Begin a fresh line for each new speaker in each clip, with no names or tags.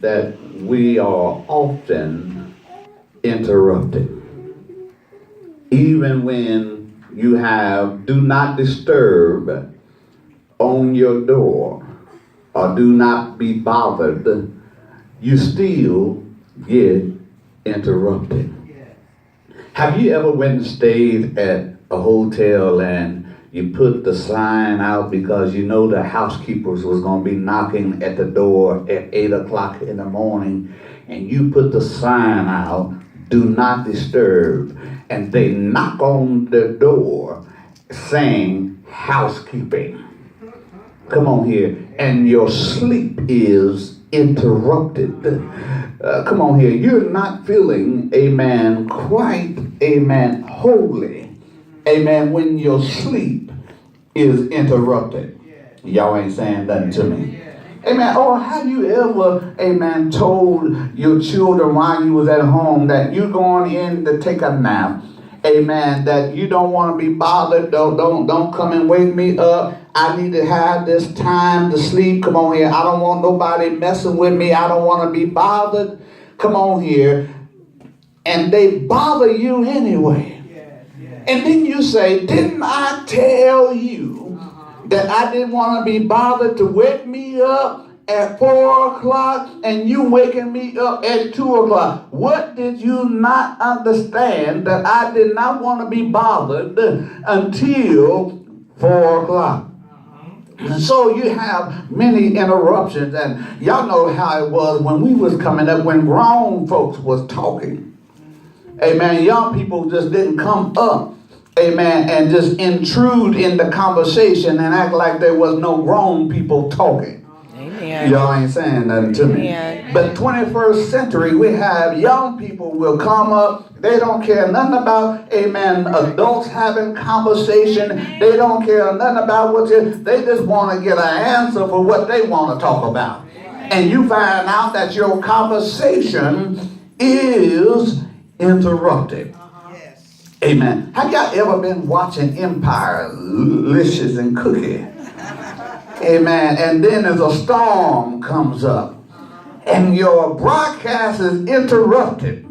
that we are often interrupted. Even when you have do not disturb on your door or do not be bothered, you still get interrupted. Have you ever went and stayed at a hotel and you put the sign out because you know the housekeepers was going to be knocking at the door at 8 o'clock in the morning, and you put the sign out, do not disturb, and they knock on the door saying housekeeping. Come on here. And your sleep is interrupted. Come on here. You're not feeling, amen, quite, amen, holy. Amen, when your sleep is interrupted. Y'all ain't saying nothing to me. Amen. Or have you ever, amen, told your children while you was at home that you're going in to take a nap, amen, that you don't want to be bothered, don't come and wake me up. I need to have this time to sleep. Come on here. I don't want nobody messing with me. I don't want to be bothered. Come on here. And they bother you anyway. And then you say, didn't I tell you that I didn't want to be bothered to wake me up at 4 o'clock and you waking me up at 2 o'clock? What did you not understand that I did not want to be bothered until 4 o'clock? And so you have many interruptions, and y'all know how it was when we was coming up, when grown folks was talking. Amen. Young people just didn't come up, amen, and just intrude in the conversation and act like there was no grown people talking. Amen. Y'all ain't saying nothing to me. Amen. But 21st century, we have young people will come up. They don't care nothing about, amen, adults having conversation. They don't care nothing about they just want to get an answer for what they want to talk about. And you find out that your conversation is interrupted. Amen. Have y'all ever been watching Empire, Licious and Cookie? Amen. And then as a storm comes up and your broadcast is interrupted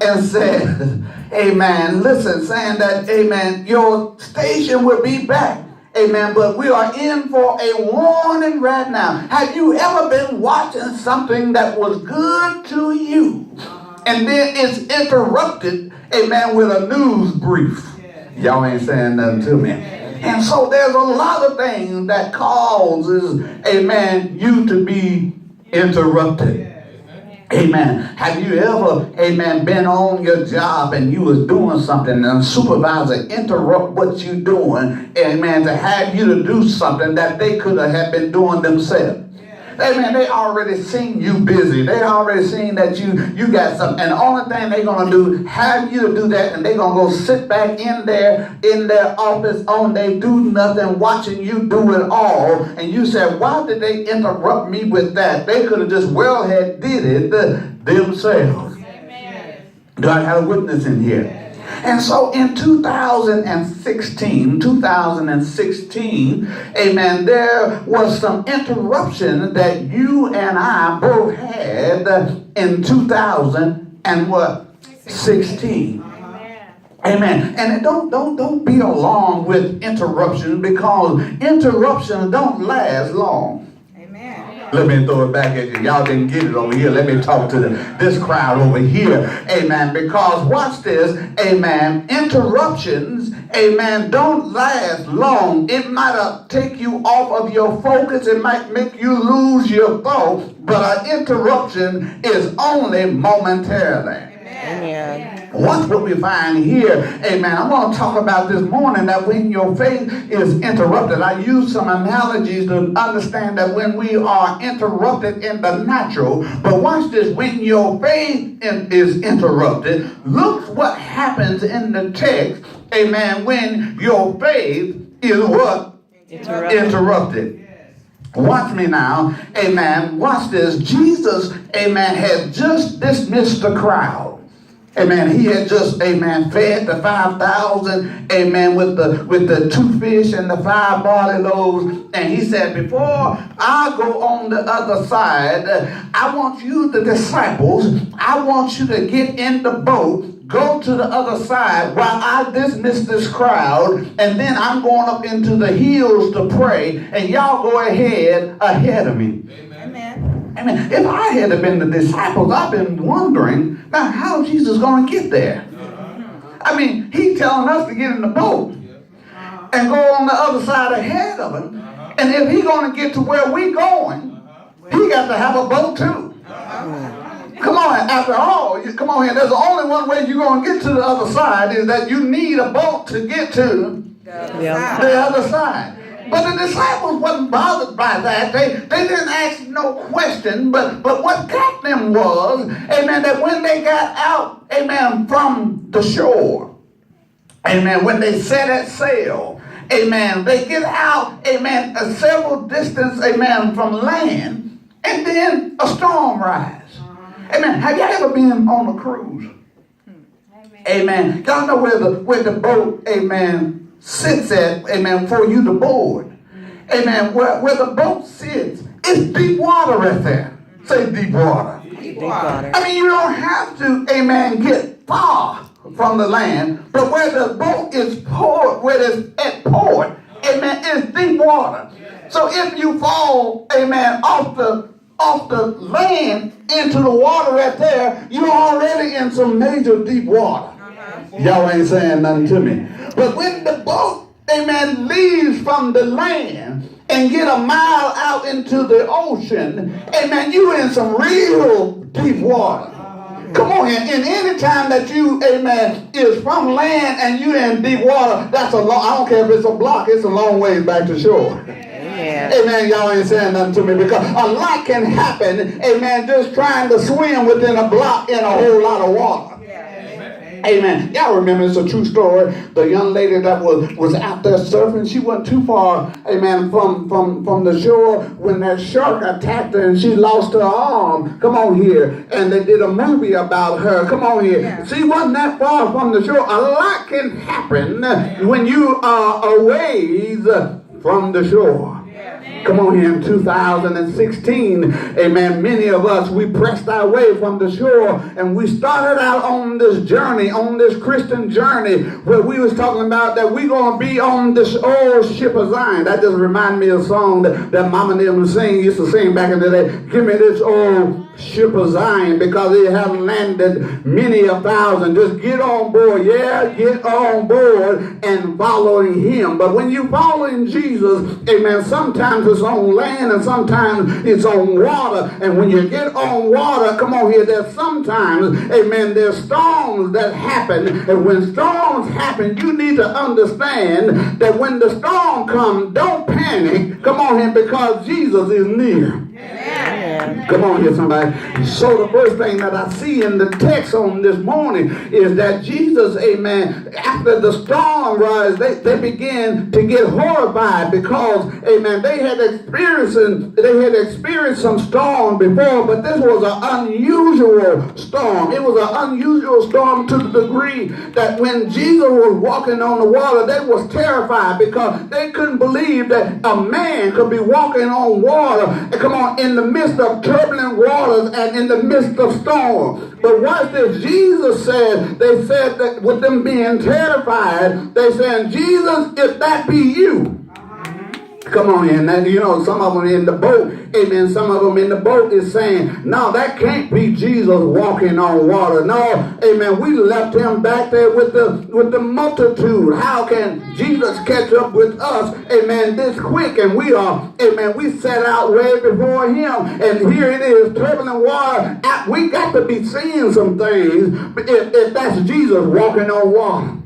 and says, amen, listen, saying that, amen, your station will be back. Amen. But we are in for a warning right now. Have you ever been watching something that was good to you and then it's interrupted, amen, with a news brief? Y'all ain't saying nothing to me. And so there's a lot of things that causes, amen, you to be interrupted. Amen. Have you ever, amen, been on your job and you was doing something and a supervisor interrupt what you doing, amen, to have you to do something that they could have been doing themselves? Amen. They already seen you busy. They already seen that you got something. And the only thing they're going to do, have you to do that, and they're going to go sit back in their office on they do nothing, watching you do it all. And you said, why did they interrupt me with that? They could have just well had did it themselves. Amen. Do I have a witness in here? And so in 2016, amen, there was some interruption that you and I both had in 2016. Amen. And don't be alarmed with interruptions, because interruptions don't last long. Let me throw it back at you. Y'all didn't get it over here. Let me talk to this crowd over here. Amen. Because watch this. Amen. Interruptions, amen, don't last long. It might take you off of your focus. It might make you lose your thought. But an interruption is only momentarily. Amen. Watch what we find here. Amen. I want to talk about this morning that when your faith is interrupted, I use some analogies to understand that when we are interrupted in the natural, but watch this, when your faith is interrupted, look what happens in the text, amen, when your faith is what? Interrupted. Watch me now, amen. Watch this. Jesus, amen, had just dismissed the crowd. Amen. He had just, amen, fed the 5,000, amen, with the 2 fish and the 5 barley loaves. And he said, before I go on the other side, I want you, the disciples, I want you to get in the boat, go to the other side while I dismiss this crowd, and then I'm going up into the hills to pray, and y'all go ahead of me.
Amen.
Amen. If I had been the disciples, I've been wondering, now how Jesus going to get there? I mean, he's telling us to get in the boat and go on the other side ahead of him. And if he's going to get to where we going, he got to have a boat too. Come on, after all, come on here. There's only one way you're going to get to the other side is that you need a boat to get to the other side. But the disciples wasn't bothered by that. They didn't ask no question. But what got them was, amen, that when they got out, amen, from the shore, amen, when they set at sail, amen, they get out, amen, a several distance, amen, from land, and then a storm rise. Amen. Have you ever been on a cruise? Amen. Y'all know where the boat, amen, sits at, amen, for you to board. Amen. Where the boat sits, it's deep water right there. Say deep water.
Deep water.
I mean, you don't have to, amen, get far from the land, but where the boat is poured, where it's at port, amen, it's deep water. So if you fall, amen, off the land into the water right there, you're already in some major deep water. Y'all ain't saying nothing to me. But when the boat, amen, leaves from the land and get a mile out into the ocean, amen, you're in some real deep water. Come on here. And any time that you, amen, is from land and you're in deep water, that's a long, I don't care if it's a block, it's a long ways back to shore. Amen. Y'all ain't saying nothing to me because a lot can happen, amen, just trying to swim within a block in a whole lot of water. Amen. Y'all remember, it's a true story. The young lady that was out there surfing, she wasn't too far, amen, from the shore when that shark attacked her and she lost her arm. Come on here. And they did a movie about her. Come on here. Yeah. She wasn't that far from the shore. A lot can happen when you are a ways from the shore. Come on here, in 2016, amen, many of us, we pressed our way from the shore and we started out on this journey, on this Christian journey where we was talking about that we're going to be on this old ship of Zion. That just reminded me of a song that Mama and them used to sing back in the day. Give me this old ship of Zion because it has landed many a thousand. Just get on board. Yeah, get on board and following him. But when you following Jesus, amen, sometimes it's on land and sometimes it's on water. And when you get on water, come on here, there's sometimes, amen, there's storms that happen. And when storms happen, you need to understand that when the storm comes, don't panic. Come on here, because Jesus is near. Amen. Come on here, somebody. So the first thing that I see in the text on this morning is that Jesus, amen, after the storm rise, they began to get horrified because, amen, they had experienced some storm before, but this was an unusual storm. It was an unusual storm to the degree that when Jesus was walking on the water, they was terrified because they couldn't believe that a man could be walking on water, and come on, in the midst of turbulent waters and in the midst of storm. But watch this. Jesus said, they said that with them being terrified, they said, Jesus, if that be you. Come on in. And you know, some of them in the boat, amen, some of them in the boat is saying, no, that can't be Jesus walking on water. No, amen, we left him back there with the multitude. How can Jesus catch up with us, amen, this quick? And we are, amen, we set out way before him. And here it is, turbulent water. We got to be seeing some things if that's Jesus walking on water.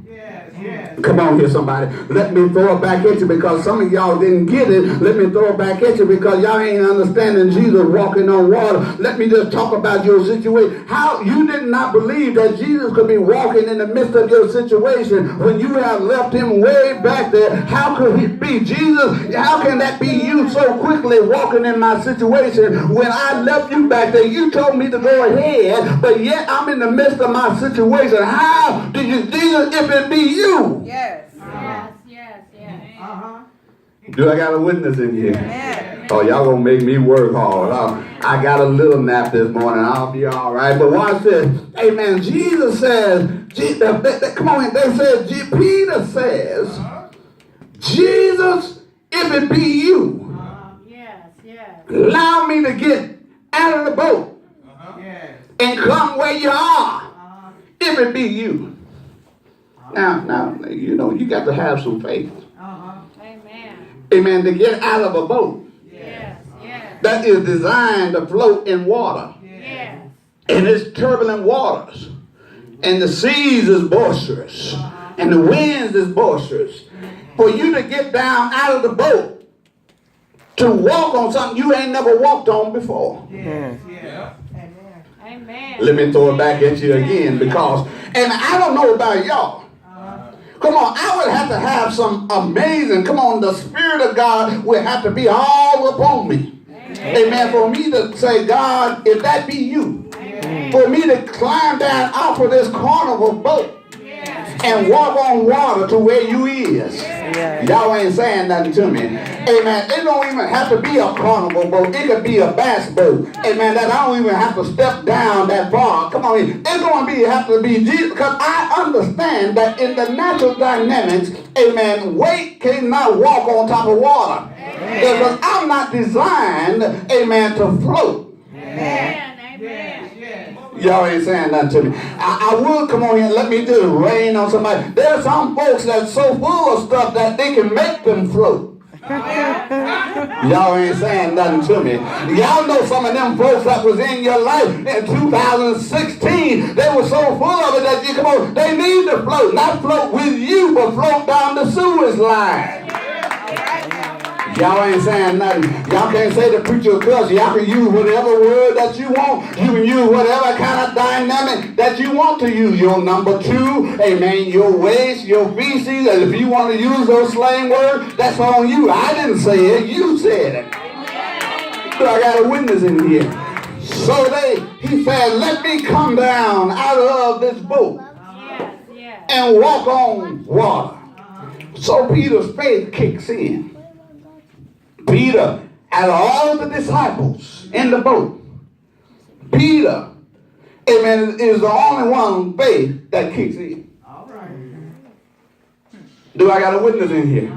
Come on here, somebody. Let me throw it back at you because some of y'all didn't get it. Let me throw it back at you because y'all ain't understanding Jesus walking on water. Let me just talk about your situation. How you did not believe that Jesus could be walking in the midst of your situation when you have left him way back there. How could he be Jesus? How can that be you so quickly walking in my situation when I left you back there? You told me to go ahead, but yet I'm in the midst of my situation. How did you, Jesus, if it be you?
Yes.
Do I got a witness in here?
Yes.
Oh, y'all gonna make me work hard. I got a little nap this morning. I'll be all right. But watch this. Amen. Jesus says, come on, they said, Peter says, Jesus, if it be you, allow me to get out of the boat and come where you are, if it be you. Now, you know, you got to have some faith. Amen, to get out of a boat that is designed to float in water. And it's turbulent waters. And the seas is boisterous. And the winds is boisterous. For you to get down out of the boat to walk on something you ain't never walked on before.
Amen.
Let me throw it back at you again because, and I don't know about y'all. Come on, I would have to have some amazing, come on, the Spirit of God would have to be all upon me. Amen. For me to say, God, if that be you, for me to climb down off of this carnival boat and walk on water to where you is. Y'all ain't saying nothing to me. Amen. It don't even have to be a carnival boat. It could be a bass boat. Amen. That I don't even have to step down that far. Come on. It's going to have to be Jesus. Because I understand that in the natural dynamics, amen, weight cannot walk on top of water. Because I'm not designed, amen, to float. Y'all ain't saying nothing to me. I will come on here and let me just rain on somebody. There's some folks that's so full of stuff that they can make them float. Y'all ain't saying nothing to me. Y'all know some of them folks that was in your life in 2016. They were so full of it that you come on. They need to float, not float with you, but float down the sewage line. Y'all ain't saying nothing. Y'all can't say the preacher cuss. Y'all can use whatever word that you want. You can use whatever kind of dynamic that you want to use. Your number two, amen, your waist, your feces. And if you want to use those slang words, that's on you. I didn't say it. You said it. But I got a witness in here. So he said, let me come down out of this boat and walk on water. So Peter's faith kicks in. Peter, out of all the disciples in the boat, Peter, amen, is the only one faith that kicks in. Do I got a witness in here?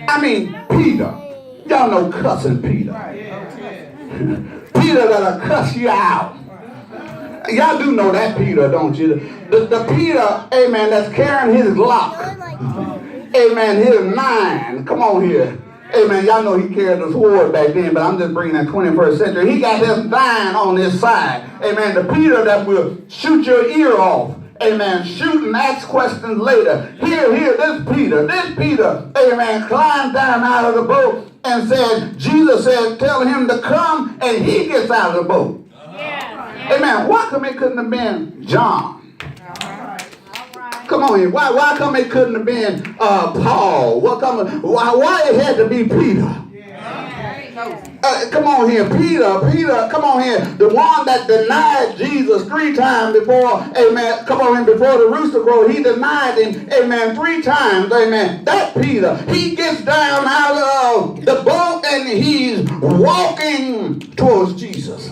I mean, Peter. Y'all know cussing Peter. Peter that'll cuss you out. Y'all do know that Peter, don't you? The Peter, amen, that's carrying his lock. Amen, his 9. Come on here. Amen. Y'all know he carried the sword back then, but I'm just bringing that 21st century. He got his 9 on his side. Amen. The Peter that will shoot your ear off. Amen. Shoot and ask questions later. Here, this Peter, amen, climbed down out of the boat and said, Jesus said, tell him to come, and he gets out of the boat. Amen. Why come it couldn't have been John? Come on here. Why come it couldn't have been Paul? Why it had to be Peter? Come on here, Peter, come on here. The one that denied Jesus 3 times before, amen, come on here, before the rooster crowed, he denied him, amen, 3 times, amen. That Peter, he gets down out of the boat and he's walking towards Jesus.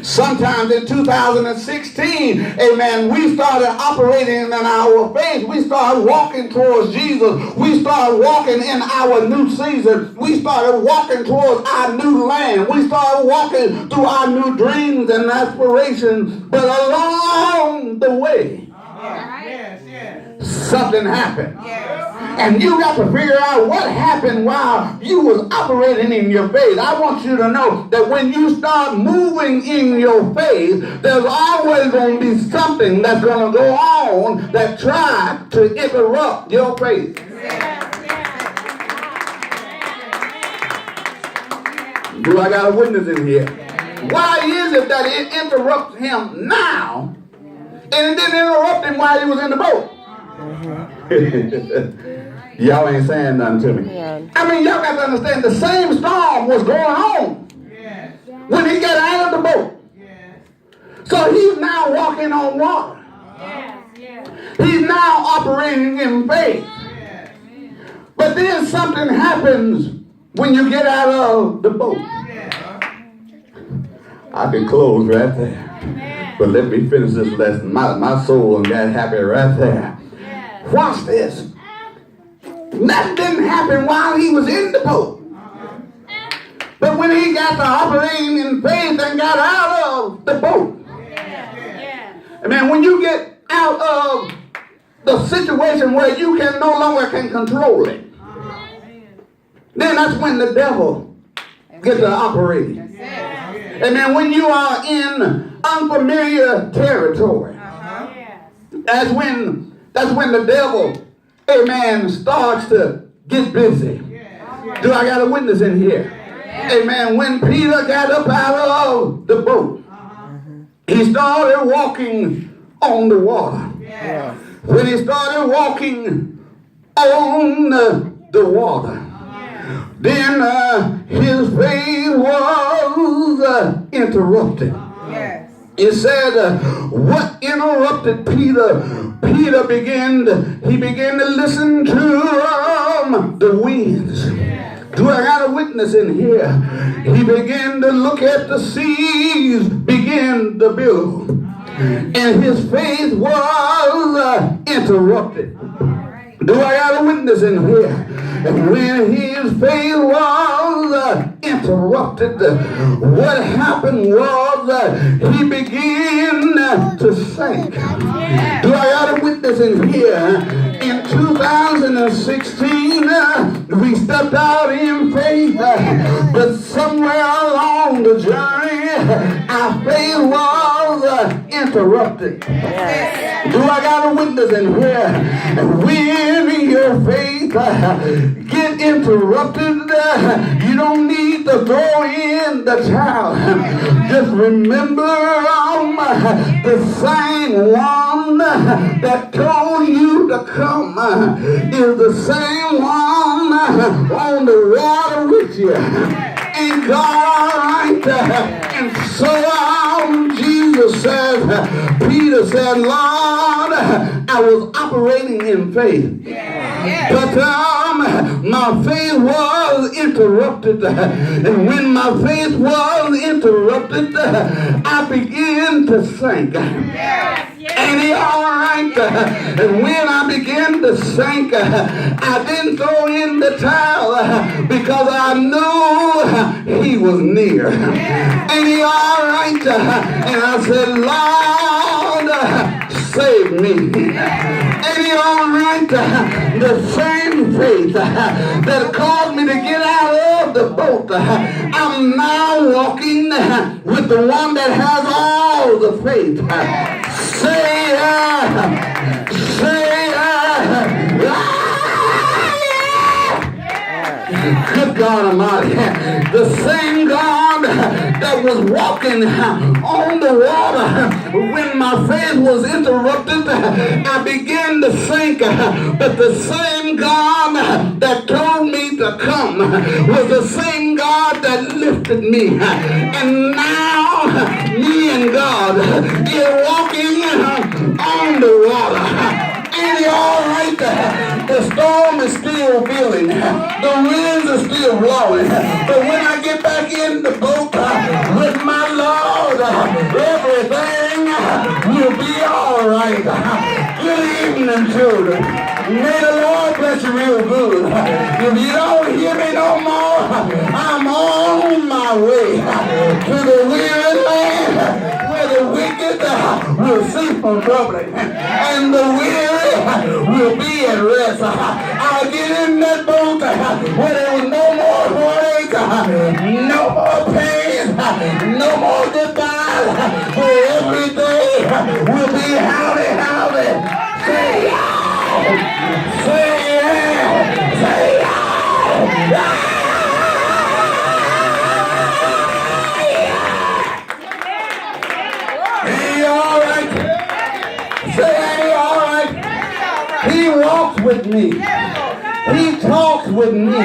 Sometimes in 2016, amen, we started operating in our faith. We started walking towards Jesus. We started walking in our new season. We started walking towards our new land. We started walking through our new dreams and aspirations. But along the way, something happened. And you got to figure out what happened while you was operating in your faith. I want you to know that when you start moving in your faith, there's always going to be something that's going to go on that tries to interrupt your faith. Do I got a witness in here? Why is it that it interrupts him now and it didn't interrupt him while he was in the boat? Y'all ain't saying nothing to me. I mean, y'all got to understand the same storm was going on when he got out of the boat. So he's now walking on water. He's now operating in faith. But then something happens when you get out of the boat. I can close right there. But let me finish this lesson. My soul got happy right there. Watch this. Nothing didn't happen while he was in the boat. But when he got to operating in faith and got out of the boat. I mean, when you get out of the situation where you can no longer can control it, then that's when the devil gets to operating. Amen. When you are in unfamiliar territory, that's when the devil, amen, starts to get busy. Do I got a witness in here? Amen. When Peter got up out of the boat, he started walking on the water. When he started walking on the water, then his faith was interrupted. It said, what interrupted Peter? Peter began to listen to the winds. Do I got a witness in here? He began to look at the seas begin to billow. And his faith was interrupted. Do I got a witness in here? And when his faith was interrupted, what happened was he began to sink. Do I got a witness in here? In 2016, we stepped out in faith, but somewhere along the journey, our faith was interrupted. Do I got a witness in here? And when your faith get interrupted, you don't need to throw in the towel. Just remember the same one that told you to come is the same one on the water with you. Ain't God right? And so Jesus said, Peter said, Lord, I was operating in faith. But my faith was interrupted. And when my faith was interrupted, I began to sink. Ain't he all right? And when I began to sink, I didn't throw in the towel because I knew he was near. Ain't he all right? And I said, Lord, save me. Ain't he all right? The same faith that caused me to get out of the boat, I'm now walking with the one that has all the faith. Good God Almighty, the same God that was walking on the water when my faith was interrupted, I began to sink. But the same God that told me to come was the same God that lifted me. And now me and God is walking on the water. Ain't he all right? The storm is still feeling. The winds are still blowing. But when I get back in the boat with my Lord, everything will be all right. Good evening, children. May the Lord bless you real good. If you don't hear me no more, I'm on my way to the weary land where the wicked will cease from troubling and the weary will be at rest. I'll get in that boat where there was no more heartache, no more pain, no more goodbyes, where every day will be howdy, howdy. Say yeah! Say yeah! Say yeah! Ain't he all right? Say, ain't he all right? He walks with me. He talks with me.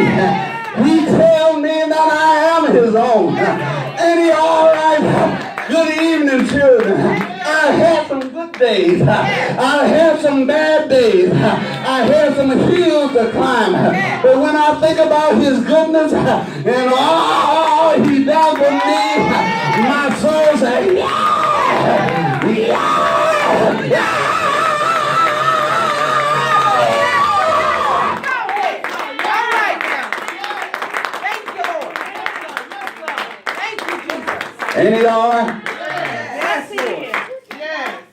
He tells me that I am his own. Ain't he all right? Good evening, children. I had some good days. I had some bad days. I had some hills to climb. But when I think about his goodness and all he done for me, my soul says, yeah! Yeah! Yeah! Ain't it all right?
Yes, Lord. Yes.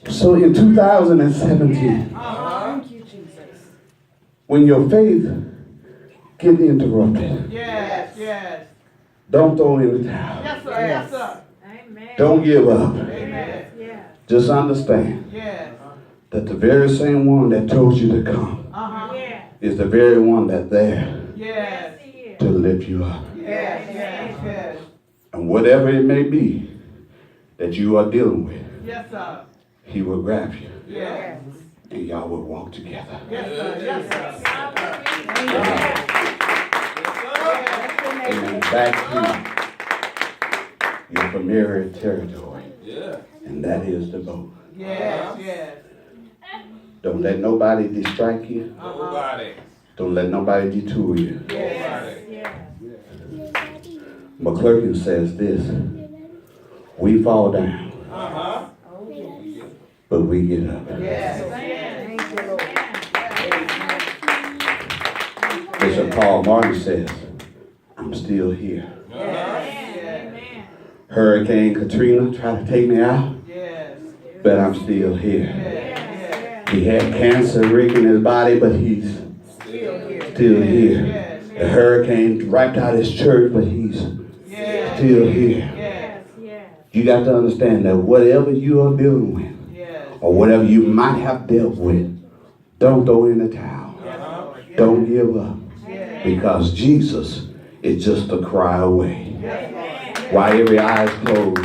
So in 2017,
Thank you, Jesus.
when your faith gets interrupted,
Yes, yes.
don't throw in the towel.
Yes, sir. Yes, sir.
Amen.
Don't give up.
Amen.
Yes.
Just understand
Yes.
that the very same one that told you to come
Uh-huh.
Yes.
is the very one that's there
Yes.
He is.
to lift you up.
Yes, yes, yes.
And whatever it may be that you are dealing with,
Yes, sir.
he will grab you
Yes.
and y'all will walk together.
Yes, sir. Yes, sir.
Amen. Back to your familiar territory. And that is the boat.
Yes, yes.
Don't let nobody distract you.
Nobody.
Don't let nobody detour you.
Yes.
Yes.
McClurkin says this: we fall down,
Uh-huh.
but we get up.
Yes.
Bishop Paul Martin says, I'm still here.
Amen.
Hurricane Katrina tried to take me out,
Yes.
but I'm still here.
Yes.
He had cancer wreaking his body, but he's still here.
Yes.
The hurricane wiped out his church, but he's
Yes.
still here.
Yes.
Yes. Yes.
You got to understand that whatever you are dealing with,
Yes.
or whatever you might have dealt with, don't throw in the towel. Don't give up. Because Jesus is just a cry away. While every eye is closed,